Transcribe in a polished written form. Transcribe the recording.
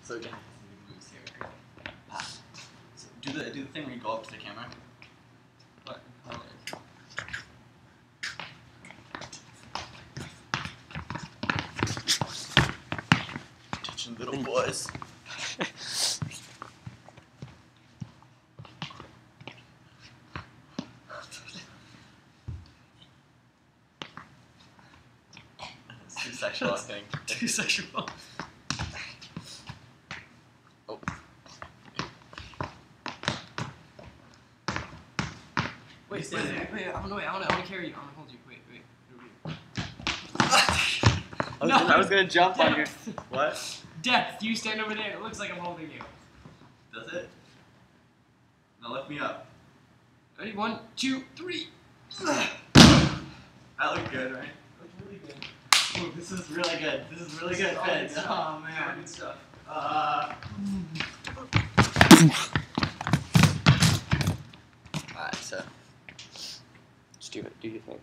So Jack moves here. So do the thing where you go up to the camera. What? Touching little boys. It's too sexual, I think. Too sexual. Oh. Wait, I want to carry you. I want to hold you. Wait. I was gonna jump on your. What? Death, you stand over there. It looks like I'm holding you. Does it? Now lift me up. Ready? 1, 2, 3. That looked good, right? Looks really good. Ooh, this is really good. This is really good. Good stuff. Oh man. Good stuff. Alright, so. Just do it. Do your thing.